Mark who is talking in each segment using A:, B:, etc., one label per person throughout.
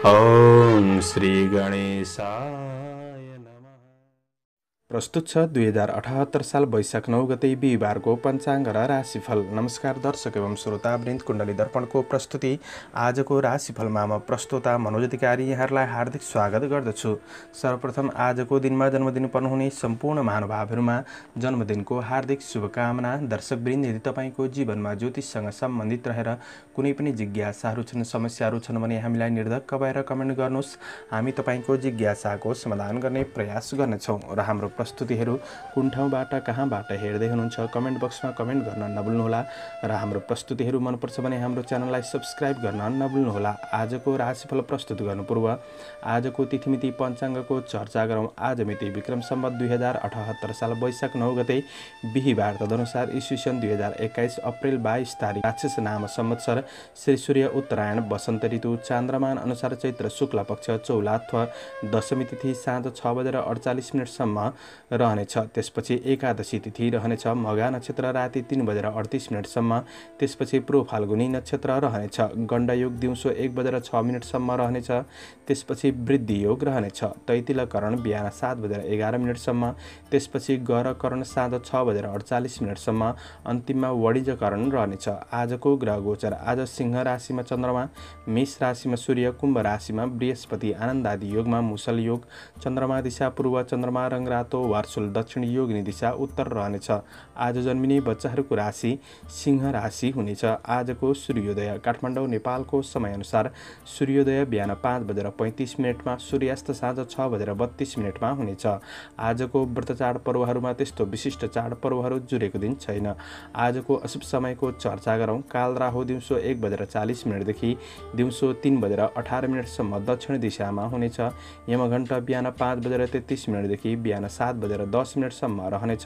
A: ओम श्री गणेशाय नमः। प्रस्तुत छ 2078 साल वैशाख 9 गते बिहिबारको पञ्चाङ्ग र राशिफल। नमस्कार दर्शक एवं श्रोतावृन्द, कुण्डली दर्पणको प्रस्तुति आजको राशिफलमा म प्रस्तोता मनोज अधिकारी यहाँहरूलाई हार्दिक स्वागत गर्दछु। सर्वप्रथम आजको दिनमा जन्मदिन पर्नुहुने सम्पूर्ण महानुभावहरूमा जन्मदिनको हार्दिक शुभकामना। दर्शकवृन्द, यदि तपाईँको जीवनमा ज्योतिषसँग सम्बन्धित रहेर कुनै पनि जिज्ञासाहरू छन्, समस्याहरू छन् भने हामीलाई निर्धक्क भएर कमेन्ट गर्नुहोस्। हामी तपाईँको जिज्ञासाको समाधान गर्ने प्रयास गर्नेछौँ र हाम्रो प्रस्तुतिहरू कुन ठाउँबाट कहाँबाट हेर्दै हुनुहुन्छ कमेन्ट बक्समा कमेन्ट गर्न नभुल्नुहोला र हाम्रो प्रस्तुतिहरू मनपर्छ भने हाम्रो च्यानललाई सब्स्क्राइब गर्न नभुल्नुहोला। आजको राशिफल प्रस्तुत गर्नु पूर्व आजको तिथिमिति पञ्चाङ्गको चर्चा गरौँ। आज मिति विक्रम सम्वत 2078 साल वैशाख 9 गते बिहिबार, तदनुसार ईस्वी सन् 2021 अप्रिल 22 तारिक, राक्षस नाम संवत्सर, श्री सूर्य उत्तरायण, वसन्त ऋतु, चान्द्रमान अनुसार चैत्र शुक्ल पक्ष, चौलाथवा, दशमी तिथि साँझ 6:48 सम्म रहनेछ। त्यसपछि एकादशी तिथि रहनेछ। मघा नक्षत्र राति 3:38 सम्म, त्यसपछि पूर्व फाल्गुनी नक्षत्र रहनेछ। गण्ड योग दिउँसो 1:06 सम्म रहनेछ। त्यसपछि वृद्धि योग रहनेछ। तैतिलकरण बिहान 7:11 सम्म, त्यसपछि गरकरण साँझ 6:48 सम्म, अन्तिममा वणिजकरण रहनेछ। आजको ग्रह गोचर। आज सिंह राशिमा चन्द्रमा, मेष राशिमा सूर्य, कुम्भ राशिमा बृहस्पति, आनन्द आदि योगमा मुसल योग, चन्द्रमा दिशा पूर्व, चन्द्रमा रङ रातो, वार्सुल दक्षिण, योगिनी दिशा उत्तर रहनेछ। आज जन्मिने बच्चाहरूको राशि सिंह राशि हुनेछ। आजको सूर्योदय। काठमाडौँ नेपालको समयअनुसार सूर्योदय बिहान 5:35 सूर्यास्त साँझ 6:32 हुनेछ। आजको व्रत चाडपर्वहरूमा त्यस्तो विशिष्ट चाडपर्वहरू जुरेको दिन छैन। आजको अशुभ समयको चर्चा गरौँ। काल राहु दिउँसो 1:40 देखि दिउँसो 3:18 सम्म दक्षिण दिशामा हुनेछ। यमघण्ट बिहान 5:33 देखि बिहान 7:10 सम्म रहनेछ।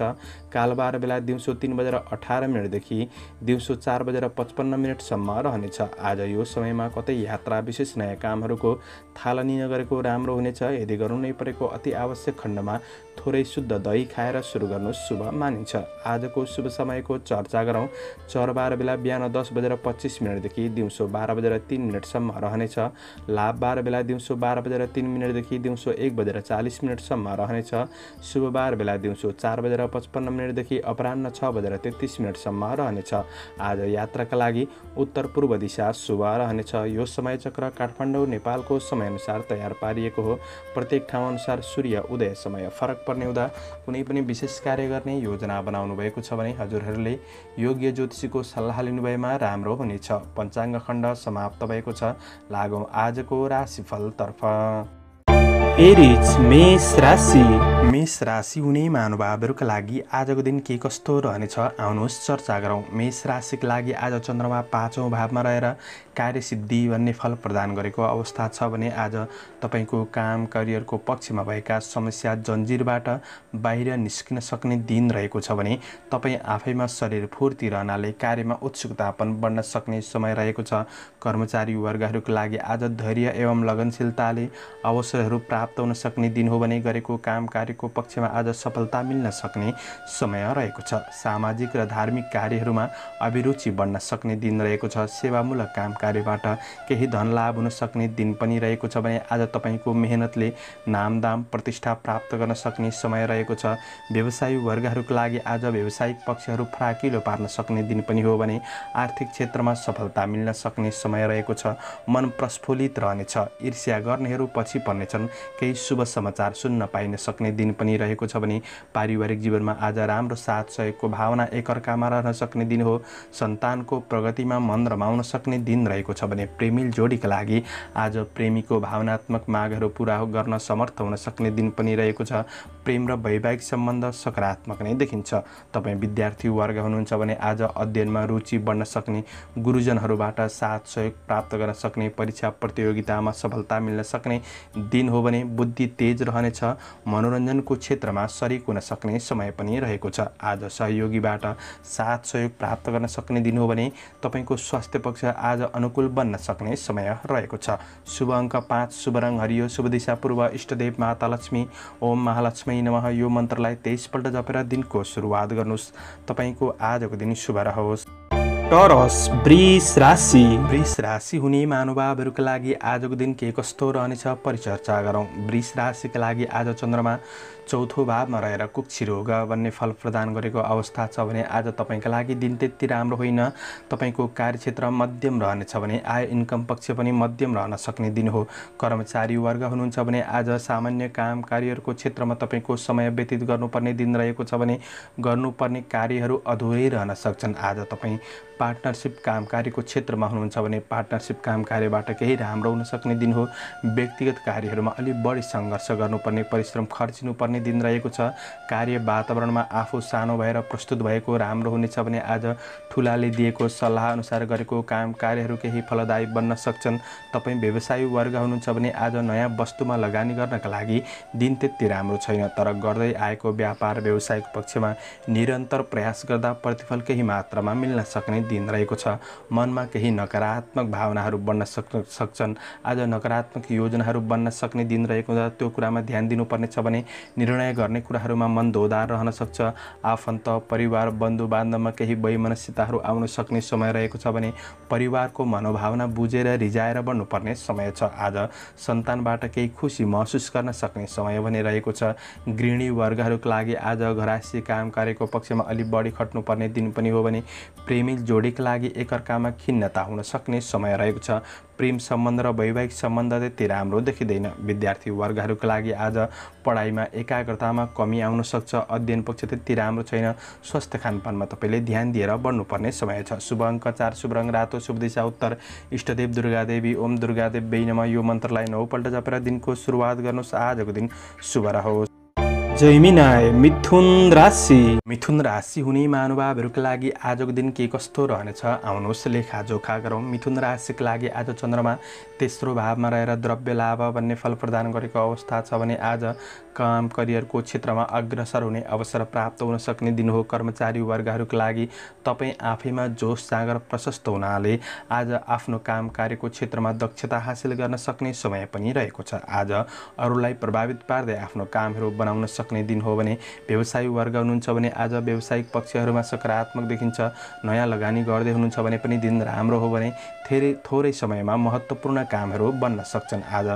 A: कालबार बेला दिउँसो 3:18 देखि दिउँसो 4:55 सम्म रहनेछ। आज यो समयमा कतै यात्रा, विशेष नयाँ कामहरूको थालनी नगरेको राम्रो हुनेछ। यदि गर्नु नै परेको अति आवश्यक खण्डमा थोरै शुद्ध दही खाएर सुरु गर्नु शुभ मानिन्छ। आजको शुभ समयको चर्चा गरौँ। चरबार बेला बिहान 10:25 देखि दिउँसो 12:03 सम्म रहनेछ। लाभबार बेला दिउँसो 12:03 देखि दिउँसो 1:40 सम्म रहनेछ। शुभबार बेला दिउँसो 4:55 देखि अपराह्न 6:33 सम्म रहनेछ। आज यात्राका लागि उत्तर पूर्व दिशा शुभ रहनेछ। यो समय चक्र काठमाडौँ नेपालको समयअनुसार तयार पारिएको हो। प्रत्येक ठाउँ अनुसार सूर्य उदय समय फरक पर्ने हुँदा कुनै पनि विशेष कार्य गर्ने योजना बनाउनु भएको छ भने हजुरहरूले योग्य ज्योतिषीको सल्लाह लिनुभएमा राम्रो हुनेछ। पञ्चाङ्ग खण्ड समाप्त भएको छ। लागौँ आजको राशिफलतर्फ। एरिज मेष राशि। मेष राशि हुने महानुभावहरूका लागि आजको दिन के कस्तो रहनेछ आउनुहोस् चर्चा गरौँ। मेष राशिका लागि आज चन्द्रमा 5औं भावमा रहेर कार्यसिद्धि भन्ने फल प्रदान गरेको अवस्था छ भने आज तपाईँको काम करियरको पक्षमा भएका समस्या जन्जिरबाट बाहिर निस्किन सक्ने दिन रहेको छ भने तपाईँ आफैमा शरीर फुर्ती रहनाले कार्यमा उत्सुकता पनि बढ्न सक्ने समय रहेको छ। कर्मचारी वर्गहरूका लागि आज धैर्य एवं लगनशीलताले अवसरहरू प्राप्त हुन सक्ने दिन हो भने गरेको काम कार्यको पक्षमा आज सफलता मिल्न सक्ने समय रहेको छ। सामाजिक र धार्मिक कार्यहरूमा अभिरुचि बढ्न सक्ने दिन रहेको छ। सेवामूलक काम कार्यबाट केही धन लाभ हुन सक्ने दिन पनि रहेको छ भने आज तपाईँको मेहनतले नामदाम प्रतिष्ठा प्राप्त गर्न सक्ने समय रहेको छ। व्यवसायी वर्गहरूका लागि आज व्यावसायिक पक्षहरू फराकिलो पार्न सक्ने दिन पनि हो भने आर्थिक क्षेत्रमा सफलता मिल्न सक्ने समय रहेको छ। मन प्रस्फुलित रहनेछ। ईर्ष्या गर्नेहरू पछि पर्नेछन्। केही शुभ समाचार सुन्न पाइन सक्ने दिन पनि रहेको छ भने पारिवारिक जीवनमा आज राम्रो साथ सहयोगको भावना एकअर्कामा रहन सक्ने दिन हो। सन्तानको प्रगतिमा मन रमाउन सक्ने दिन रहेको छ भने प्रेमिल जोडीका लागि आज प्रेमीको भावनात्मक मागहरू पूरा गर्न समर्थ हुन सक्ने दिन पनि रहेको छ। प्रेम र वैवाहिक सम्बन्ध सकारात्मक नै देखिन्छ। तपाईँ विद्यार्थी वर्ग हुनुहुन्छ भने आज अध्ययनमा रुचि बढ्न सक्ने, गुरुजनहरूबाट साथ सहयोग प्राप्त गर्न सक्ने, परीक्षा प्रतियोगितामा सफलता मिल्न सक्ने दिन हो भने बुद्धि तेज रहनेछ। मनोरञ्जनको क्षेत्रमा सरिक हुन सक्ने समय पनि रहेको छ। आज सहयोगीबाट साथ सहयोग प्राप्त गर्न सक्ने दिन हो भने तपाईँको स्वास्थ्य पक्ष आज अनुकूल बन्न सक्ने समय रहेको छ। शुभ अङ्क 5, शुभ रङ हरियो, शुभ दिशा पूर्व, इष्टदेव माता लक्ष्मी, ओम महालक्ष्मी नमः यो मन्त्रलाई 23 पल्ट जपेर दिनको सुरुवात गर्नुहोस्। तपाईँको आजको दिन शुभ रहोस्।
B: टरस वृष राशि।
A: वृष राशि हुने महानुभावहरूका लागि आजको दिन के कस्तो रहनेछ परिचर्चा गरौँ। वृष राशिका लागि आज चन्द्रमा चौथो भावमा रहेर कुक्षी रोग भन्ने फल प्रदान गरेको अवस्था छ भने आज तपाईँका लागि दिन त्यति राम्रो होइन। तपाईँको कार्यक्षेत्र मध्यम रहनेछ भने आय इन्कम पक्ष पनि मध्यम रहन सक्ने दिन हो। कर्मचारी वर्ग हुनुहुन्छ भने आज सामान्य काम कार्यहरूको क्षेत्रमा तपाईँको समय व्यतीत गर्नुपर्ने दिन रहेको छ भने गर्नुपर्ने कार्यहरू अधुरै रहन सक्छन्। आज तपाईँ पार्टनरसिप काम कार्यको क्षेत्रमा हुनुहुन्छ भने पार्टनरसिप काम कार्यबाट केही राम्रो हुन सक्ने दिन हो। व्यक्तिगत कार्यहरूमा अलिक बढी सङ्घर्ष गर्नुपर्ने परिश्रम खर्चिनुपर्ने दिन रहेको छ। कार्य वातावरणमा आफू सानो भएर प्रस्तुत भएको राम्रो हुनेछ भने आज ठुलाले दिएको सल्लाह अनुसार गरेको काम कार्यहरू केही फलदायी बन्न सक्छन्। तपाईँ व्यवसायी वर्ग हुनुहुन्छ भने आज नयाँ वस्तुमा लगानी गर्नका लागि दिन त्यति राम्रो छैन, तर गर्दै आएको व्यापार व्यवसायको पक्षमा निरन्तर प्रयास गर्दा प्रतिफल केही मात्रामा मिल्न सक्ने दिन रहेको छ। मनमा केही नकारात्मक भावनाहरू बन्न सक्छन्। आज नकारात्मक योजनाहरू बन्न सक्ने दिन रहेको छ। त्यो कुरामा ध्यान दिनुपर्नेछ भने निर्णय गर्ने कुराहरूमा मन दोधार रहन सक्छ। आफन्त परिवार बन्धु बान्धवमा केही वैमनस्यताहरू आउन सक्ने समय रहेको छ भने परिवारको मनोभावना बुझेर रिझाएर बढ्नुपर्ने समय छ। आज सन्तानबाट केही खुसी महसुस गर्न सक्ने समय भने रहेको छ। गृहिणी वर्गहरूका लागि आज घरायसी काम कार्यको पक्षमा अलिक बढी खट्नुपर्ने दिन पनि हो भने प्रेमी जोडीका लागि एकअर्कामा खिन्नता हुन सक्ने समय रहेको छ। प्रेम सम्बन्ध र वैवाहिक सम्बन्ध त्यति राम्रो देखिँदैन। विद्यार्थी वर्गहरूका लागि आज पढाइमा एकाग्रतामा कमी आउन सक्छ। अध्ययन पक्ष त्यति राम्रो छैन। स्वस्थ खानपानमा तपाईँले ध्यान दिएर बढ्नुपर्ने समय छ। शुभ अङ्क 4, शुभ रङ रातो, शुभ दिशा उत्तर, इष्टदेव दुर्गादेवी ओम दुर्गादेवी नमः यो मन्त्रलाई 9 पल्ट जपेर दिनको सुरुवात गर्नुहोस्। आजको दिन शुभ रहोस्।
B: जैमिनाय मिथुन राशि।
A: मिथुन राशि हुने महानुभावहरूका लागि आजको दिन के कस्तो रहनेछ आउनुहोस् लेखाजोखा गरौँ। मिथुन राशिका लागि आज चन्द्रमा तेस्रो भावमा रहेर द्रव्य लाभ भन्ने फल प्रदान गरेको अवस्था छ भने आज काम करियरको क्षेत्रमा अग्रसर हुने अवसर प्राप्त हुन सक्ने दिन हो। कर्मचारी वर्गहरूका लागि तपाईँ आफैमा जोस जाँगर प्रशस्त हुनाले आज आफ्नो काम कार्यको क्षेत्रमा दक्षता हासिल गर्न सक्ने समय पनि रहेको छ। आज अरूलाई प्रभावित पार्दै आफ्नो कामहरू बनाउन सक्ने दिन हो भने व्यवसायी वर्ग हुनुहुन्छ भने आज व्यावसायिक पक्षहरूमा सकारात्मक देखिन्छ। नयाँ लगानी गर्दै हुनुहुन्छ भने पनि दिन राम्रो हो भने थोरै समयमा महत्त्वपूर्ण कामहरू बन्न सक्छन्। आज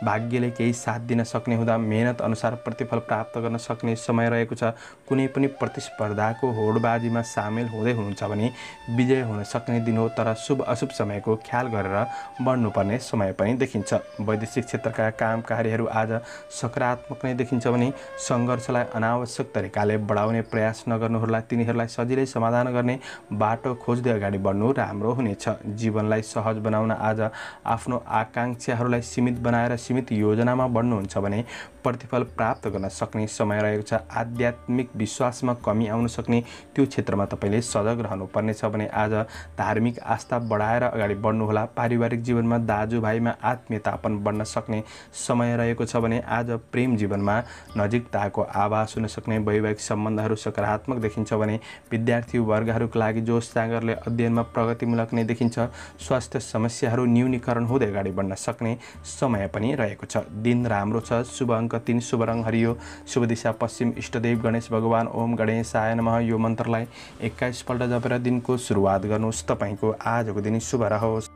A: भाग्यले केही साथ दिन सक्ने हुँदा मेहनत अनुसार प्रतिफल प्राप्त गर्न सक्ने समय रहेको छ। कुनै पनि प्रतिस्पर्धाको होडबाजीमा सामेल हुँदै हुनुहुन्छ भने विजय हुन सक्ने दिन हो, तर शुभ अशुभ समयको ख्याल गरेर बढ्नुपर्ने समय पनि देखिन्छ। वैदेशिक क्षेत्रका काम कार्यहरू आज सकारात्मक नै देखिन्छ भने सङ्घर्षलाई अनावश्यक तरिकाले बढाउने प्रयास नगर्नुहोला। तिनीहरूलाई सजिलै समाधान गर्ने बाटो खोज्दै अगाडि बढ्नु राम्रो हुनेछ। जीवनलाई सहज बनाउन आज आफ्नो आकाङ्क्षाहरूलाई सीमित बनाएर सीमित योजनामा बढ्नुहुन्छ भने प्रतिफल प्राप्त गर्न सक्ने समय रहेको छ। आध्यात्मिक विश्वासमा कमी आउन सक्ने त्यो क्षेत्रमा तपाईँले सजग रहनुपर्नेछ भने आज धार्मिक आस्था बढाएर अगाडि बढ्नुहोला। पारिवारिक जीवनमा दाजुभाइमा आत्मीयतापन बढ्न सक्ने समय रहेको छ भने आज प्रेम जीवनमा नजिकताको आभास हुन सक्ने वैवाहिक सम्बन्धहरू सकारात्मक देखिन्छ भने विद्यार्थी वर्गहरूका लागि जोस जाँगरले अध्ययनमा प्रगतिमूलक नै देखिन्छ। स्वास्थ्य समस्याहरू न्यूनीकरण हुँदै अगाडि बढ्न सक्ने समय पनि रहेको छ। दिन राम्रो छ। शुभ अङ्क 3, शुभ रङ हरियो, शुभ दिशा पश्चिम, इष्टदेव गणेश भगवान ओम गणेशाय नमः यो मन्त्रलाई 21 पल्ट जपेर दिनको सुरुवात गर्नुहोस्। तपाईँको आजको दिन शुभ रहोस्।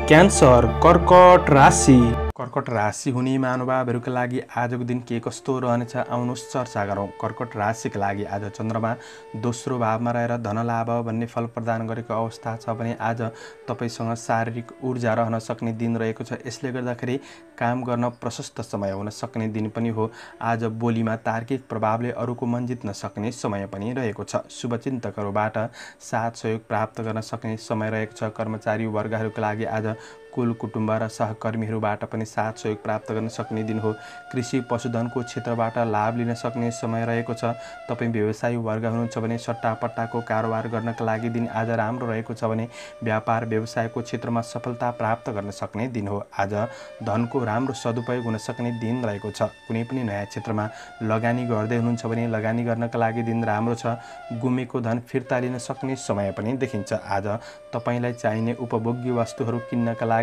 B: क्यान्सर कर्कट राशि।
A: कर्कट राशि हुने महानुभावहरूका लागि आजको दिन के कस्तो रहनेछ आउनुहोस् चर्चा गरौँ। कर्कट राशिका लागि आज चन्द्रमा दोस्रो भावमा रहेर धनलाभ भन्ने फल प्रदान गरेको अवस्था छ भने आज तपाईँसँग शारीरिक ऊर्जा रहन सक्ने दिन रहेको छ। यसले गर्दाखेरि काम गर्न प्रशस्त समय हुन सक्ने दिन पनि हो। आज बोलीमा तार्किक प्रभावले अरूको मन जित्न सक्ने समय पनि रहेको छ। शुभचिन्तकहरूबाट साथ सहयोग प्राप्त गर्न सक्ने समय रहेको छ। कर्मचारी वर्गहरूका लागि आज कुल कुटुम्ब र सहकर्मीहरूबाट पनि साथ सहयोग प्राप्त गर्न सक्ने दिन हो। कृषि पशुधनको क्षेत्रबाट लाभ लिन सक्ने समय रहेको छ। तपाईँ व्यवसायी वर्ग हुनुहुन्छ भने सट्टापट्टाको कारोबार गर्नका लागि दिन आज राम्रो रहेको छ भने व्यापार व्यवसायको क्षेत्रमा सफलता प्राप्त गर्न सक्ने दिन हो। आज धनको राम्रो सदुपयोग हुन सक्ने दिन रहेको छ। कुनै पनि नयाँ क्षेत्रमा लगानी गर्दै हुनुहुन्छ भने लगानी गर्नका लागि दिन राम्रो छ। गुमेको धन फिर्ता लिन सक्ने समय पनि देखिन्छ। आज तपाईँलाई चाहिने उपभोग्य वस्तुहरू किन्नका लागि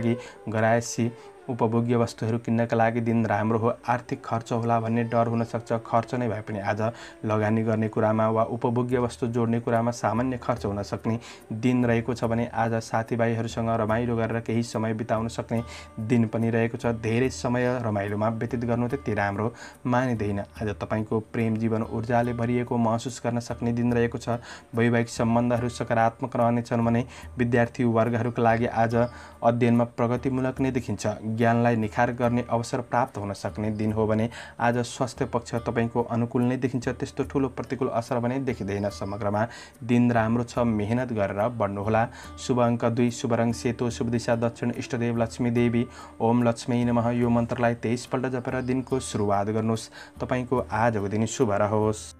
A: घरायसी उपभोग्य वस्तुहरू किन्नका लागि दिन राम्रो हो। आर्थिक खर्च होला भन्ने डर हुन सक्छ। खर्च नै भए पनि आज लगानी गर्ने कुरामा वा उपभोग्य वस्तु जोड्ने कुरामा सामान्य खर्च हुन सक्ने दिन रहेको छ भने आज साथीभाइहरूसँग रमाइलो गरेर केही समय बिताउन सक्ने दिन पनि रहेको छ। धेरै समय रमाइलोमा व्यतीत गर्नु त्यति राम्रो मानिँदैन। आज तपाईँको प्रेम जीवन ऊर्जाले भरिएको महसुस गर्न सक्ने दिन रहेको छ। वैवाहिक सम्बन्धहरू सकारात्मक रहनेछन् भने विद्यार्थी वर्गहरूका लागि आज अध्ययनमा प्रगतिमूलक नै देखिन्छ। ज्ञानलाई निखार गर्ने अवसर प्राप्त हुन सक्ने दिन हो भने आज स्वास्थ्य पक्ष तपाईँको अनुकूल नै देखिन्छ। त्यस्तो ठुलो प्रतिकूल असर भने देखिँदैन। समग्रमा दिन राम्रो छ। मेहनत गरेर बढ्नुहोला। शुभ अङ्क 2, शुभ रङ सेतो, शुभ दिशा दक्षिण, इष्टदेव लक्ष्मी देवी ओम लक्ष्मी नमः यो मन्त्रलाई 23 पल्ट जपेर दिनको सुरुवात गर्नुहोस्। तपाईँको आजको दिन शुभ रहोस्।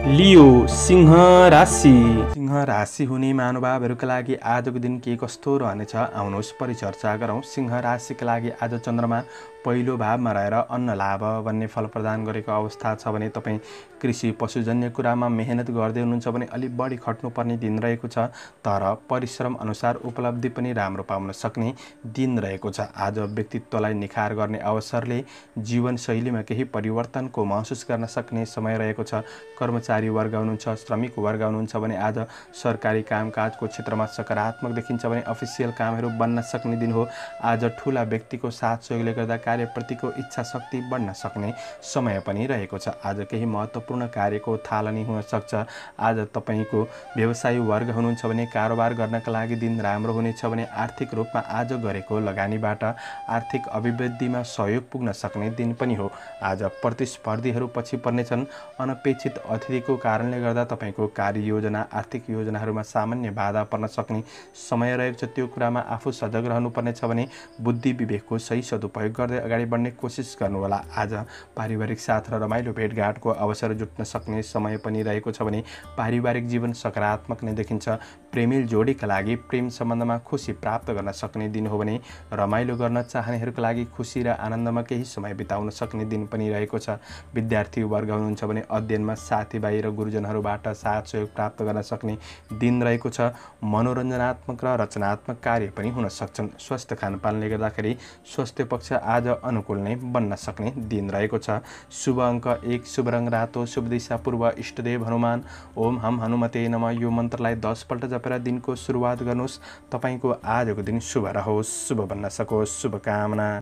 B: लियो सिंह राशि।
A: सिंह राशि हुने महानुभावहरूका लागि आजको दिन के कस्तो रहनेछ आउनुहोस् परिचर्चा गरौँ। सिंह राशिका लागि आज चन्द्रमा पहिलो भावमा रहेर अन्न लाभ भन्ने फल प्रदान गरेको अवस्था छ भने तपाईँ कृषि पशुजन्य कुरामा मेहनत गर्दै हुनुहुन्छ भने अलिक बढी खट्नुपर्ने दिन रहेको छ। तर परिश्रम अनुसार उपलब्धि पनि राम्रो पाउन सक्ने दिन रहेको छ। आज व्यक्तित्वलाई निखार गर्ने अवसरले जीवनशैलीमा केही परिवर्तनको महसुस गर्न सक्ने समय रहेको छ। कर्मचारी वर्ग हुनुहुन्छ, श्रमिक वर्ग हुनुहुन्छ भने आज सरकारी कामकाजको क्षेत्रमा सकारात्मक देखिन्छ भने अफिसियल कामहरू बन्न सक्ने दिन हो। आज ठुला व्यक्तिको साथ सहयोगले गर्दा कार्यप्रतिको इच्छा शक्ति बढ्न सक्ने समय पनि रहेको छ। आज केही महत्त्वपूर्ण कार्यको थालनी हुन सक्छ। आज तपाईँको व्यवसायी वर्ग हुनुहुन्छ भने कारोबार गर्नका लागि दिन राम्रो हुनेछ भने आर्थिक रूपमा आज गरेको लगानीबाट आर्थिक अभिवृद्धिमा सहयोग पुग्न सक्ने दिन पनि हो। आज प्रतिस्पर्धीहरू पछि पर्नेछन्। अनपेक्षित अतिथिको कारणले गर्दा तपाईँको कार्ययोजना आर्थिक योजनाहरूमा सामान्य बाधा पर्न सक्ने समय रहेको छ। त्यो कुरामा आफू सजग रहनुपर्नेछ भने बुद्धि विवेकको सही सदुपयोग गर्दै अगाडि बढ्ने कोसिस गर्नुहोला। आज पारिवारिक साथ र रमाइलो भेटघाटको अवसर जुट्न सक्ने समय पनि रहेको छ भने पारिवारिक जीवन सकारात्मक नै देखिन्छ। प्रेमिल जोडीका लागि प्रेम सम्बन्धमा खुसी प्राप्त गर्न सक्ने दिन हो भने रमाइलो गर्न चाहनेहरूका लागि खुसी र आनन्दमा केही समय बिताउन सक्ने दिन पनि रहेको छ। विद्यार्थी वर्ग हुनुहुन्छ भने अध्ययनमा साथीभाइ र गुरुजनहरूबाट साथ सहयोग प्राप्त गर्न सक्ने दिन रहेको छ। मनोरञ्जनात्मक र रचनात्मक कार्य पनि हुन सक्छन्। स्वस्थ खानपानले गर्दाखेरि स्वास्थ्य पक्ष आज अनुकूल नै बन्न सक्ने दिन रहेको छ। शुभ अङ्क 1, शुभ रङ रातो, शुभ दिशा पूर्व, इष्टदेव हनुमान ओम हम हनुमते नमः यो मन्त्रलाई 10 पल्ट जपेर दिनको सुरुवात गर्नुहोस्। तपाईँको आजको दिन शुभ रहोस्, शुभ बन्न सकोस्, शुभकामना।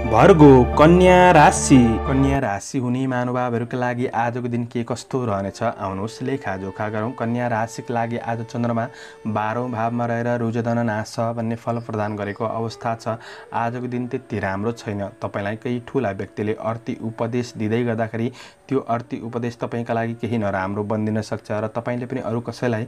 B: भर्गो कन्या राशि।
A: कन्या राशि हुने महानुभावहरूका लागि आजको दिन के कस्तो रहनेछ आउनुहोस् लेखाजोखा गरौँ। कन्या राशिका लागि आज चन्द्रमा 12औं भावमा रहेर रुजधन नाश भन्ने फल प्रदान गरेको अवस्था छ। आजको दिन त्यति राम्रो छैन। तपाईँलाई केही ठुला व्यक्तिले अर्थी उपदेश दिँदै गर्दाखेरि त्यो अर्थी उपदेश तपाईँका लागि केही नराम्रो बनिदिन सक्छ र तपाईँले पनि अरू कसैलाई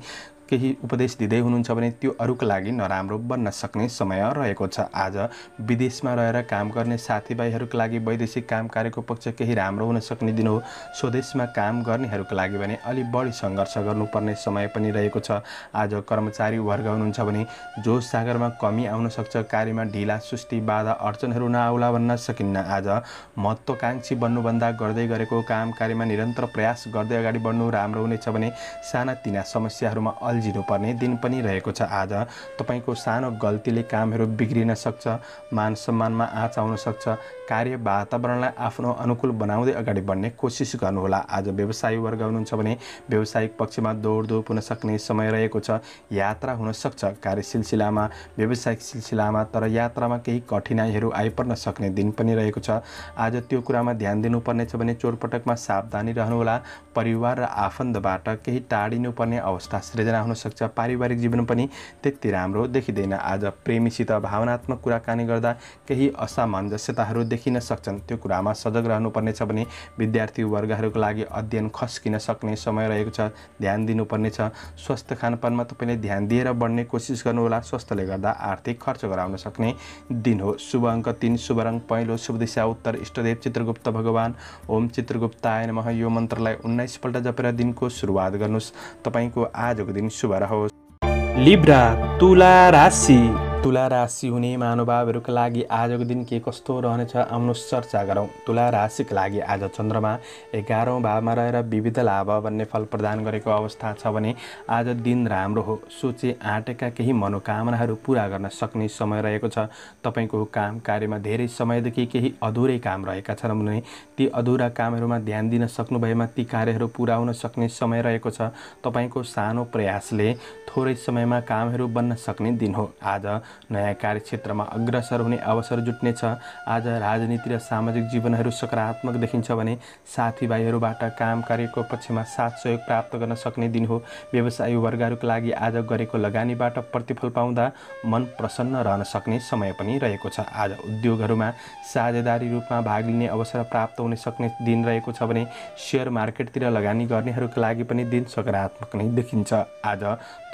A: केही उपदेश दिँदै हुनुहुन्छ भने त्यो अरूका लागि नराम्रो बन्न सक्ने समय रहेको छ। आज विदेशमा रहेर काम गर्ने साथीभाइहरूका लागि वैदेशिक काम कार्यको पक्ष केही राम्रो हुन सक्ने दिन हो। स्वदेशमा काम गर्नेहरूका लागि भने अलि बढी सङ्घर्ष गर्नुपर्ने समय पनि रहेको छ। आज कर्मचारी वर्ग हुनुहुन्छ भने जोस जागरमा कमी आउन सक्छ। कार्यमा ढिला सुस्ती बाधा अडचनहरू नआउला भन्न सकिन्न। आज महत्त्वकाङ्क्षी बन्नुभन्दा गर्दै गरेको काम कार्यमा निरन्तर प्रयास गर्दै अगाडि बढ्नु राम्रो हुनेछ भने सानातिना समस्याहरूमा अल्झिनुपर्ने दिन पनि रहेको छ। आज तपाईँको सानो गल्तीले कामहरू बिग्रिन सक्छ। मान सम्मानमा आँच आउन सक्छ। कार्य वातावरणलाई आफ्नो अनुकूल बनाउँदै अगाडि बढ्ने कोसिस गर्नुहोला। आज व्यवसायी वर्ग हुनुहुन्छ भने व्यावसायिक पक्षमा दौडधुप हुन सक्ने समय रहेको छ। यात्रा हुन सक्छ कार्य सिलसिलामा, व्यावसायिक सिलसिलामा, तर यात्रामा केही कठिनाइहरू आइपर्न सक्ने दिन पनि रहेको छ। आज त्यो कुरामा ध्यान दिनुपर्नेछ भने चोटपटकमा सावधानी रहनुहोला। परिवार र आफन्तबाट केही टाढिनुपर्ने अवस्था सृजना हुन सक्छ। पारिवारिक जीवन पनि त्यति राम्रो देखिँदैन। आज प्रेमीसित भावनात्मक कुराकानी गर्दा केही असामञ्जस्यताहरू देखिन सक्छन्। त्यो कुरामा सजग रहनुपर्नेछ भने विद्यार्थी वर्गहरूको लागि अध्ययन खस्किन सक्ने समय रहेको छ। ध्यान दिनुपर्नेछ। स्वस्थ खानपानमा तपाईँले ध्यान दिएर बढ्ने कोसिस गर्नुहोला। स्वास्थ्यले गर्दा आर्थिक खर्च गराउन सक्ने दिन हो। शुभ अङ्क 3, शुभ रङ पहेँलो, शुभ दिशा उत्तर, इष्टदेव चित्रगुप्त भगवान ओम चित्रगुप्ताय नमः यो मन्त्रलाई 19 पल्ट जपेर दिनको सुरुवात गर्नुहोस्। तपाईँको आजको दिन शुभ रहोस्।
B: लिब्रा तुला राशि।
A: तुला राशि हुने महानुभावहरूका लागि आजको दिन के कस्तो रहनेछ आउनुहोस् चर्चा गरौँ। तुला राशिका लागि आज चन्द्रमा 11औं भावमा रहेर विविध लाभ भन्ने फल प्रदान गरेको अवस्था छ भने आज दिन राम्रो हो। सोचे आँटेका केही मनोकामनाहरू पूरा गर्न सक्ने समय रहेको छ। तपाईँको काम कार्यमा धेरै समयदेखि केही अधुरै काम रहेका छन् भने ती अधुरा कामहरूमा ध्यान दिन सक्नु भएमा ती कार्यहरू पूरा हुन सक्ने समय रहेको छ। तपाईँको सानो प्रयासले थोरै समयमा कामहरू बन्न सक्ने दिन हो। आज नयाँ कार्यक्षेत्रमा अग्रसर हुने अवसर जुट्नेछ। आज राजनीति र सामाजिक जीवनहरू सकारात्मक देखिन्छ भने साथीभाइहरूबाट काम कार्यको पक्षमा साथ सहयोग प्राप्त गर्न सक्ने दिन हो। व्यवसायी वर्गहरूका लागि आज गरेको लगानीबाट प्रतिफल पाउँदा मन प्रसन्न रहन सक्ने समय पनि रहेको छ। आज उद्योगहरूमा साझेदारी रूपमा भाग लिने अवसर प्राप्त हुन सक्ने दिन रहेको छ भने सेयर मार्केटतिर लगानी गर्नेहरूका लागि पनि दिन सकारात्मक नै देखिन्छ। आज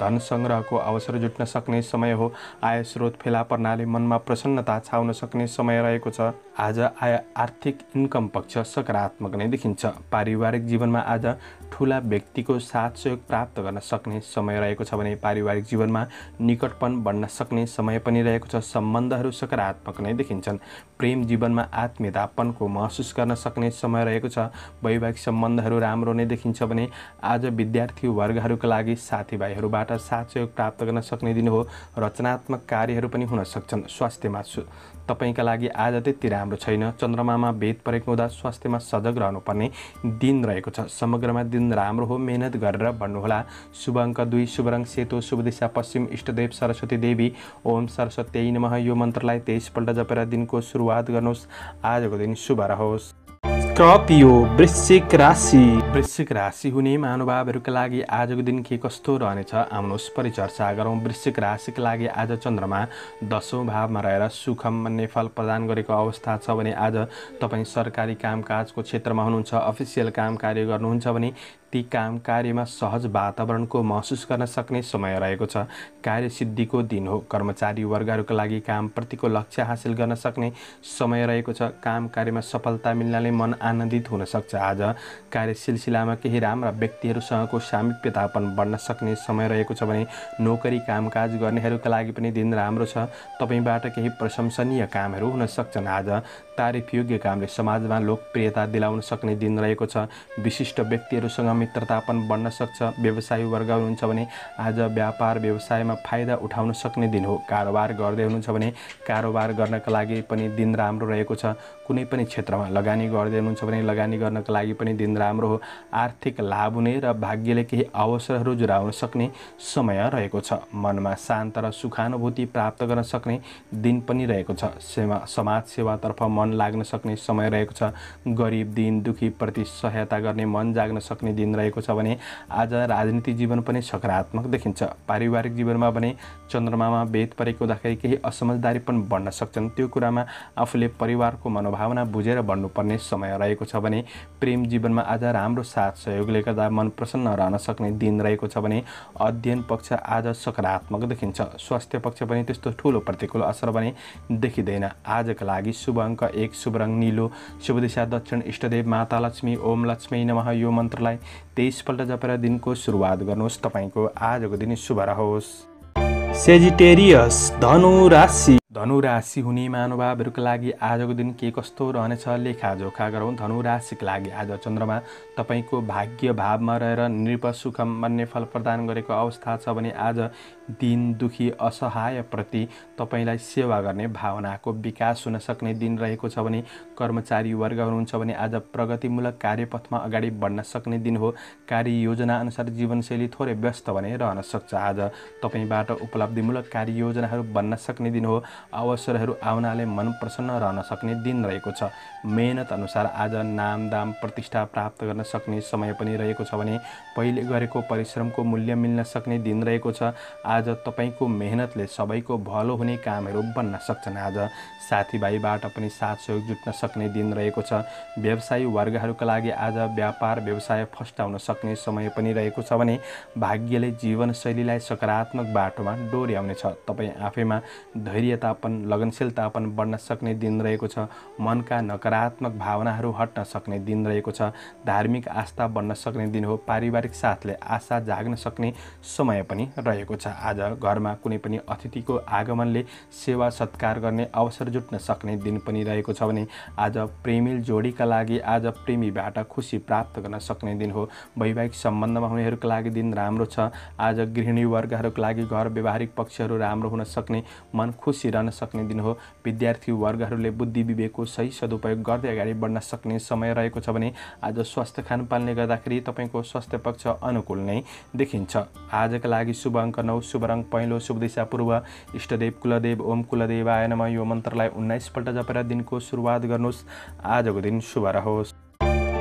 A: धन सङ्ग्रहको अवसर जुट्न सक्ने समय हो। आय स्रोत फेला पर्नाले मनमा प्रसन्नता छाउन सक्ने समय रहेको छ। आज आर्थिक इन्कम पक्ष सकारात्मक नै देखिन्छ। पारिवारिक जीवनमा आज ठुला व्यक्तिको साथ सहयोग प्राप्त गर्न सक्ने समय रहेको छ भने पारिवारिक जीवनमा निकटपन बढ्न सक्ने समय पनि रहेको छ। सम्बन्धहरू सकारात्मक नै देखिन्छन्। प्रेम जीवनमा आत्मीयतापनको महसुस गर्न सक्ने समय रहेको छ। वैवाहिक सम्बन्धहरू राम्रो नै देखिन्छ भने आज विद्यार्थी वर्गहरूका लागि साथीभाइहरूबाट साथ सहयोग प्राप्त गर्न सक्ने दिन हो। रचनात्मक कार्यहरू पनि हुन सक्छन्। स्वास्थ्यमा तपाईँका लागि आज त्यति राम्रो छैन। चन्द्रमामा भेद परेको हुँदा स्वास्थ्यमा सजग रहनुपर्ने दिन रहेको छ। समग्रमा दिन राम्रो हो। मेहनत गरेर बढ्नुहोला। शुभ अङ्क 2, शुभ रङ सेतो, शुभ दिशा पश्चिम, इष्टदेव सरस्वती देवी ओम सरस्वती नमः यो मन्त्रलाई 23 पल्ट जपेर दिनको सुरुवात गर्नुहोस्। आजको दिन शुभ रहोस्।
B: स्कर्पियो वृश्चिक राशि।
A: वृश्चिक राशि हुने महानुभावहरूका लागि आजको दिन के कस्तो रहनेछ आउनुहोस् परिचर्चा गरौँ। वृश्चिक राशिका लागि आज चन्द्रमा 10औं भावमा रहेर सुखम भन्ने फल प्रदान गरेको अवस्था छ भने आज तपाईँ सरकारी कामकाजको क्षेत्रमा हुनुहुन्छ, अफिसियल काम कार्य गर्नुहुन्छ भने ती काम कार्यमा सहज वातावरणको महसुस गर्न सक्ने समय रहेको छ। कार्यसिद्धिको दिन हो। कर्मचारी वर्गहरूका लागि कामप्रतिको लक्ष्य हासिल गर्न सक्ने समय रहेको छ। काम कार्यमा सफलता मिल्नाले मन आनन्दित हुन सक्छ। आज कार्य सिलसिलामा केही राम्रा व्यक्तिहरूसँगको सामिप्यतापन बढ्न सक्ने समय रहेको छ भने नोकरी कामकाज गर्नेहरूका लागि पनि दिन राम्रो छ। तपाईँबाट केही प्रशंसनीय कामहरू हुन सक्छन्। आज तारिफयोग्य कामले समाजमा लोकप्रियता दिलाउन सक्ने दिन रहेको छ। विशिष्ट व्यक्तिहरूसँग मित्रतापन बढ्न सक्छ। व्यवसायी वर्ग हुनुहुन्छ भने आज व्यापार व्यवसायमा फाइदा उठाउन सक्ने दिन हो। कारोबार गर्दै हुनुहुन्छ भने कारोबार गर्नका लागि पनि दिन राम्रो रहेको छ। कुनै पनि क्षेत्रमा लगानी गर्दै हुनुहुन्छ भने लगानी गर्नका लागि पनि दिन राम्रो हो। आर्थिक लाभ हुने र भाग्यले केही अवसरहरू जुराउन सक्ने समय रहेको छ। मनमा शान्त र सुखानुभूति प्राप्त गर्न सक्ने दिन पनि रहेको छ। समाज सेवातर्फ मन लाग्न सक्ने समय रहेको छ। गरिब दीन दुखी प्रति सहायता गर्ने मन जाग्न सक्ने दिन रहेको छ भने आज राजनीतिक जीवन पनि सकारात्मक देखिन्छ। पारिवारिक जीवनमा भने चन्द्रमामा भेद परेको हुँदाखेरि केही असमझदारी पनि बढ्न सक्छन्। त्यो कुरामा आफूले परिवारको मनोभावना बुझेर बढ्नुपर्ने समय रहेको छ भने प्रेम जीवनमा आज राम्रो साथ सहयोगले गर्दा मन प्रसन्न रहन सक्ने दिन रहेको छ भने अध्ययन पक्ष आज सकारात्मक देखिन्छ। स्वास्थ्य पक्ष पनि त्यस्तो ठुलो प्रतिकूल असर भने देखिँदैन। आजका लागि शुभ अङ्क 1, शुभ रङ नीलो, शुभ दिशा दक्षिण, इष्टदेव माता लक्ष्मी ओम लक्ष्मी नमः यो मन्त्रलाई 23 पल्ट जपेर दिनको सुरुवात गर्नुहोस्। तपाईँको आजको दिन शुभ रहोस्।
B: सेजिटेरियस धनु राशि।
A: धनु राशि हुने महानुभावहरूका लागि आजको दिन के कस्तो रहनेछ लेखाजोखा गरौँ। धनु राशिका लागि आज चन्द्रमा तपाईँको भाग्य भावमा रहेर नृप सुखम भन्ने फल प्रदान गरेको अवस्था छ भने आज दिन दुखी असहायप्रति तपाईँलाई सेवा गर्ने भावनाको विकास हुन सक्ने दिन रहेको छ भने कर्मचारी वर्ग हुनुहुन्छ भने आज प्रगतिमूलक कार्यपथमा अगाडि बढ्न सक्ने दिन हो। कार्ययोजना अनुसार जीवनशैली थोरै व्यस्त भने रहन सक्छ। आज तपाईँबाट उपलब्धिमूलक कार्ययोजनाहरू बन्न सक्ने दिन हो। अवसरहरू आउनाले मन प्रसन्न रहन सक्ने दिन रहेको छ। मेहनत अनुसार आज नाम दाम प्रतिष्ठा प्राप्त गर्न सक्ने समय पनि रहेको छ भने पहिले गरेको परिश्रमको मूल्य मिल्न सक्ने दिन रहेको छ। आज तपाईँको मेहनतले सबैको भलो हुने कामहरू बन्न सक्छन्। आज साथीभाइबाट पनि साथ सहयोग जुट्न सक्ने दिन रहेको छ। व्यवसायी वर्गहरूका लागि आज व्यापार व्यवसाय फस्टाउन सक्ने समय पनि रहेको छ भने भाग्यले जीवनशैलीलाई सकारात्मक बाटोमा डोर्याउनेछ। तपाईँ आफैमा धैर्यता सक्रियतापन लगनशीलतापन बढ्न सक्ने दिन रहेको छ। मनका नकारात्मक भावनाहरू हट्न सक्ने दिन रहेको छ। धार्मिक आस्था बढ्न सक्ने दिन हो। पारिवारिक साथले आशा जाग्न सक्ने समय पनि रहेको छ। आज घरमा कुनै पनि अतिथिको आगमनले सेवा सत्कार गर्ने अवसर जुट्न सक्ने दिन पनि रहेको छ भने आज प्रेमिल जोडीका लागि आज प्रेमीबाट खुसी प्राप्त गर्न सक्ने दिन हो। वैवाहिक सम्बन्धमा हुनेहरूका लागि दिन राम्रो छ। आज गृहिणी वर्गहरूका लागि घर व्यवहारिक पक्षहरू राम्रो हुन सक्ने, मन खुसी रहन सक्ने दिन हो। विद्यार्थी वर्गहरूले बुद्धि विवेकको सही सदुपयोग गर्दै अगाडि बढ्न सक्ने समय रहेको छ भने आज स्वास्थ्य खानपानले गर्दाखेरि तपाईँको स्वास्थ्य पक्ष अनुकूल नै देखिन्छ। आजका लागि शुभ अङ्क 9, शुभ रङ पहेँलो, शुभ दिशा पूर्व, इष्टदेव कुलदेव ओम कुलदेवाय नमः यो मन्त्रलाई 19 पल्ट जपेर दिनको सुरुवात गर्नुहोस्। आजको दिन शुभ रहोस्।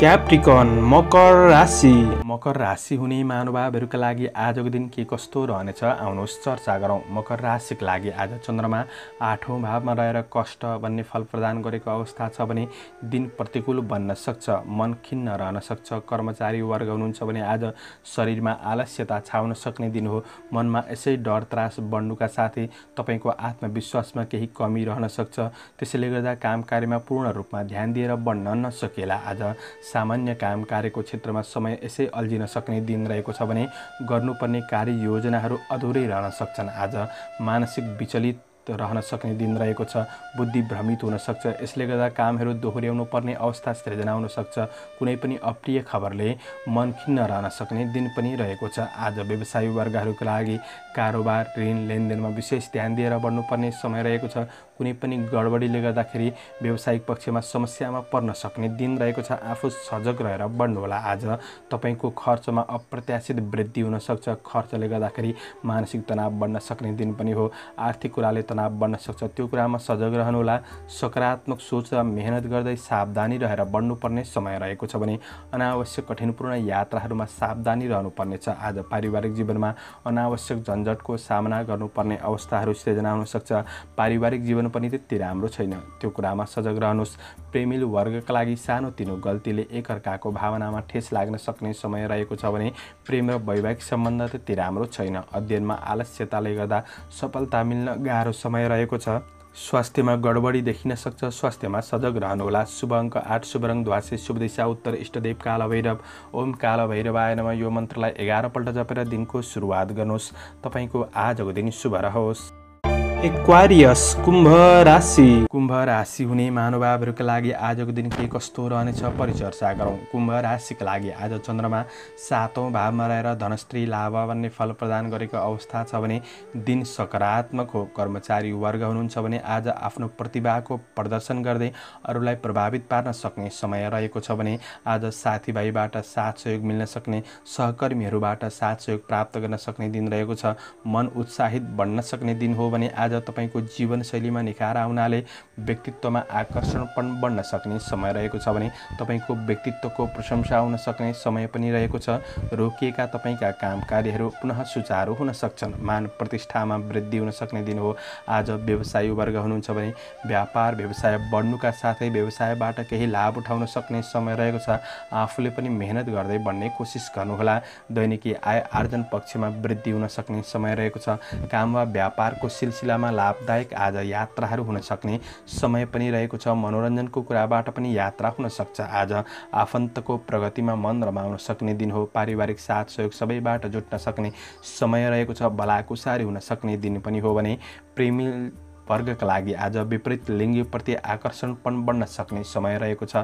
B: क्याप्रिकन मकर राशि।
A: मकर राशि हुने महानुभावहरूका लागि आजको दिन के कस्तो रहनेछ आउनुहोस् चर्चा गरौँ। मकर राशिका लागि आज चन्द्रमा 8औं भावमा रहेर कष्ट भन्ने फल प्रदान गरेको अवस्था छ भने दिन प्रतिकूल बन्न सक्छ। मन खिन्न रहन सक्छ। कर्मचारी वर्ग हुनुहुन्छ भने आज शरीरमा आलस्यता छाउन सक्ने दिन हो। मनमा यसै डर त्रास बढ्नुका साथै तपाईँको आत्मविश्वासमा केही कमी रहन सक्छ। त्यसैले गर्दा काम कार्यमा पूर्ण रूपमा ध्यान दिएर बढ्न नसकेला। आज सामान्य काम कार्यको क्षेत्रमा समय यसै अल्झिन सक्ने दिन रहेको छ भने गर्नुपर्ने कार्य योजनाहरू अधुरै रहन सक्छन्। आज मानसिक विचलित रहन सक्ने दिन रहेको छ। बुद्धि भ्रमित हुन सक्छ। यसले गर्दा कामहरू दोहोर्याउनु पर्ने अवस्था सृजना हुन सक्छ। कुनै पनि अप्रिय खबरले मन खिन्न रहन सक्ने दिन पनि रहेको छ। आज व्यवसायी वर्गहरूका लागि कारोबार ऋण लेनदेनमा विशेष ध्यान दिएर बढ्नुपर्ने समय रहेको छ। कुनै पनि गडबडीले गर्दाखेरि व्यावसायिक पक्षमा समस्यामा पर्न सक्ने दिन रहेको छ। आफू सजग रहेर बढ्नुहोला। आज तपाईँको खर्चमा अप्रत्याशित वृद्धि हुन सक्छ। खर्चले गर्दाखेरि मानसिक तनाव बढ्न सक्ने दिन पनि हो। आर्थिक कुराले तनाव बढ्न सक्छ। त्यो कुरामा सजग रहनुहोला। सकारात्मक सोच र मेहनत गर्दै सावधानी रहेर बढ्नुपर्ने समय रहेको छ भने अनावश्यक कठिनपूर्ण यात्राहरूमा सावधानी रहनुपर्नेछ। आज पारिवारिक जीवनमा अनावश्यक झन्झटको सामना गर्नुपर्ने अवस्थाहरू सृजना हुन सक्छ। पारिवारिक जीवन पनि त्यति राम्रो छैन। त्यो कुरामा सजग रहनुहोस्। प्रेमिल वर्गका लागि सानोतिनो गल्तीले एकअर्काको भावनामा ठेस लाग्न सक्ने समय रहेको छ भने प्रेम र वैवाहिक सम्बन्ध त्यति राम्रो छैन। अध्ययनमा आलस्यताले गर्दा सफलता मिल्न गाह्रो समय रहेको छ। स्वास्थ्यमा गडबडी देखिन सक्छ। स्वास्थ्यमा सजग रहनुहोला। शुभ अङ्क 8, शुभ रङ ध्वासे, शुभ दिशा उत्तर, इष्टदेव काल भैरव ओम काल भैरवाय नमः यो मन्त्रलाई 11 पल्ट जपेर दिनको सुरुवात गर्नुहोस्। तपाईँको आजको दिन शुभ रहोस्।
B: एक्वारियस कुम्भ राशि।
A: कुम्भ राशि हुने महानुभावहरूका लागि आजको दिन के कस्तो रहनेछ परिचर्चा गरौँ। कुम्भ राशिका लागि आज चन्द्रमा 7औं भावमा रहेर धनश्री लाभ भन्ने फल प्रदान गरेको अवस्था छ भने दिन सकारात्मक हो। कर्मचारी वर्ग हुनुहुन्छ भने आज आफ्नो प्रतिभाको प्रदर्शन गर्दै अरूलाई प्रभावित पार्न सक्ने समय रहेको छ भने आज साथीभाइबाट साथ सहयोग मिल्न सक्ने, सहकर्मीहरूबाट साथ सहयोग प्राप्त गर्न सक्ने दिन रहेको छ। मन उत्साहित बढ्न सक्ने दिन हो भने आज तपाईँको जीवनशैलीमा निखार आउनाले व्यक्तित्वमा आकर्षण पनि बढ्न सक्ने समय रहेको छ भने तपाईँको व्यक्तित्वको प्रशंसा हुन सक्ने समय पनि रहेको छ। रोकिएका तपाईँका काम कार्यहरू पुनः सुचारू हुन सक्छन्। मान प्रतिष्ठामा वृद्धि हुन सक्ने दिन हो। आज व्यवसायी वर्ग हुनुहुन्छ भने व्यापार व्यवसाय बढ्नुका साथै व्यवसायबाट केही लाभ उठाउन सक्ने समय रहेको छ। आफूले पनि मेहनत गर्दै बढ्ने कोसिस गर्नुहोला। दैनिकी आय आर्जन पक्षमा वृद्धि हुन सक्ने समय रहेको छ। काम वा व्यापारको सिलसिलामा लाभदायक आज यात्राहरू हुन सक्ने समय पनि रहेको छ। मनोरञ्जनको कुराबाट पनि यात्रा हुन सक्छ। आज आफन्तको प्रगतिमा मन रमाउन सक्ने दिन हो। पारिवारिक साथ सहयोग सबैबाट जुट्न सक्ने समय रहेको छ। भलाकुसारी हुन सक्ने दिन पनि हो भने प्रेमी वर्गका लागि आज विपरीत लिङ्गप्रति आकर्षण पनि बढ्न सक्ने समय रहेको छ।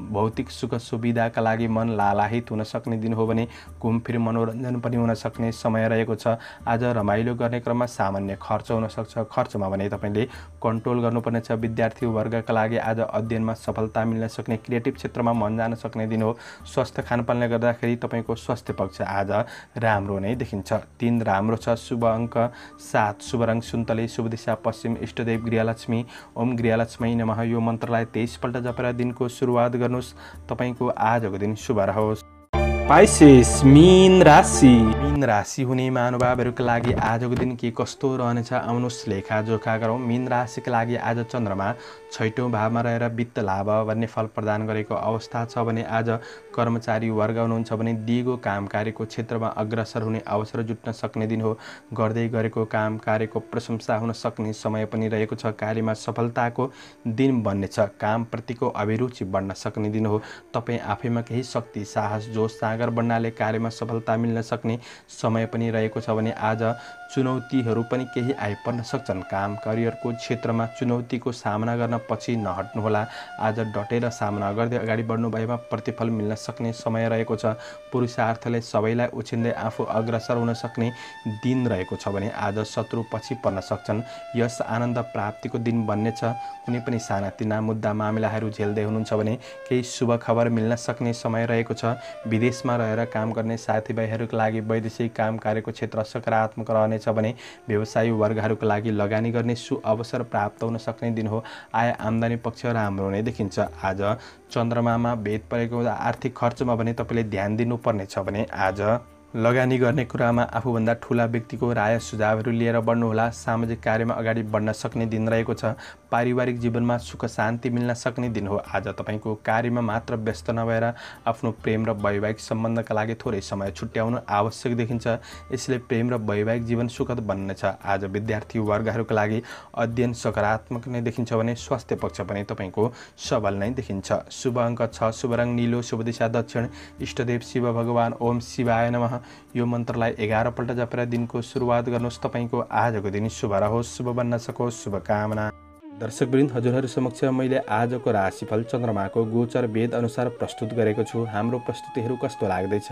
A: भौतिक सुख सुविधाका लागि मन लालाहित हुन सक्ने दिन हो भने घुमफिर मनोरञ्जन पनि हुन सक्ने समय रहेको छ। आज रमाइलो गर्ने क्रममा सामान्य खर्च हुन सक्छ। खर्चमा भने तपाईँले कन्ट्रोल गर्नुपर्नेछ। विद्यार्थी वर्गका लागि आज अध्ययनमा सफलता मिल्न सक्ने, क्रिएटिभ क्षेत्रमा मन जान सक्ने दिन हो। स्वास्थ्य खानपानले गर्दाखेरि तपाईँको स्वास्थ्य पक्ष आज राम्रो नै देखिन्छ। दिन राम्रो छ। शुभ अङ्क 7, शुभ रङ सुन्तले, शुभ दिशा पश्चिम, इष्टदेव गृहलक्ष्मी ओम गृहलक्ष्मी नमः यो मन्त्रलाई 23 पल्ट जपेर दिनको सुरुवात गर्नुहोस्। तपाईँको आजको दिन शुभ रहोस्।
B: पाइसेस मीन राशि।
A: मीन राशि हुने महानुभावहरूका लागि आजको दिन के कस्तो रहनेछ आउनुहोस् लेखाजोखा गरौँ। मीन राशिका लागि आज चन्द्रमा 6औं भावमा रहेर वित्त लाभ भन्ने फल प्रदान गरेको अवस्था छ भने आज कर्मचारी वर्ग हुनुहुन्छ भने दिगो काम कार्यको क्षेत्रमा अग्रसर हुने अवसर जुट्न सक्ने दिन हो। गर्दै गरेको काम कार्यको प्रशंसा हुन सक्ने समय पनि रहेको छ। कार्यमा सफलताको दिन बन्नेछ। कामप्रतिको अभिरुचि बढ्न सक्ने दिन हो। तपाईँ आफैमा केही शक्ति साहस जोस जाँगर बढ्नाले कार्यमा सफलता मिल्न सक्ने समय पनि रहेको छ भने आज चुनौतीहरू पनि केही आइपर्न सक्छन्। काम करियरको क्षेत्रमा चुनौतीको सामना गर्न पछि नहट्नुहोला। आज डटेर सामना गर्दै अगाडि बढ्नु भएमा प्रतिफल मिल्न सक्ने समय रहेको छ। पुरुषार्थले सबैलाई उछिन्दै आफू अग्रसर हुन सक्ने दिन रहेको छ भने आज शत्रु पछि पर्न सक्छन्। यस आनन्द प्राप्तिको दिन बन्नेछ। कुनै पनि सानातिना मुद्दा मामिलाहरू झेल्दै हुनुहुन्छ भने केही शुभ खबर मिल्न सक्ने समय रहेको छ। विदेशमा रहेर काम गर्ने साथीभाइहरूका लागि वैदेशिक काम कार्यको क्षेत्र सकारात्मक रहनेछ भने व्यवसायी वर्गहरूका लागि लगानी गर्ने सुअवसर प्राप्त हुन सक्ने दिन हो। आय आम्दानी पक्ष राम्रो नै देखिन्छ। आज चन्द्रमामा भेद परेको हुँदा आर्थिक खर्चमा भने तपाईँले ध्यान दिनुपर्नेछ भने आज लगानी गर्ने कुरामा आफूभन्दा ठुला व्यक्तिको राय सुझावहरू लिएर बढ्नुहोला। सामाजिक कार्यमा अगाडि बढ्न सक्ने दिन रहेको छ। पारिवारिक जीवनमा सुख शान्ति मिल्न सक्ने दिन हो। आज तपाईँको कार्यमा मात्र व्यस्त नभएर आफ्नो प्रेम र वैवाहिक सम्बन्धका लागि थोरै समय छुट्याउनु आवश्यक देखिन्छ। यसले प्रेम र वैवाहिक जीवन सुखद बन्नेछ। आज विद्यार्थी वर्गहरूका लागि अध्ययन सकारात्मक नै देखिन्छ भने स्वास्थ्य पक्ष पनि तपाईँको सबल नै देखिन्छ। शुभ अङ्क 6, शुभ रङ नीलो, शुभ दिशा दक्षिण, इष्टदेव शिव भगवान। ओम शिवाय नमः। यो मन्त्रलाई 11 पल्ट जपेर दिनको सुरुवात गर्नुहोस्। तपाईँको आजको दिन शुभ रहोस्, शुभ बन्न सकोस्, शुभकामना। दर्शकवृन्द, हजुरहरू समक्ष मैले आजको राशिफल चन्द्रमाको गोचर वेद अनुसार प्रस्तुत गरेको छु। हाम्रो प्रस्तुतिहरू कस्तो लाग्दैछ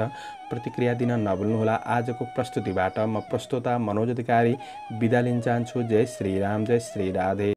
A: प्रतिक्रिया दिन नभुल्नुहोला। आजको प्रस्तुतिबाट म प्रस्तोता मनोज अधिकारी बिदा लिन चाहन्छु। जय श्री राम, जय श्री राधे।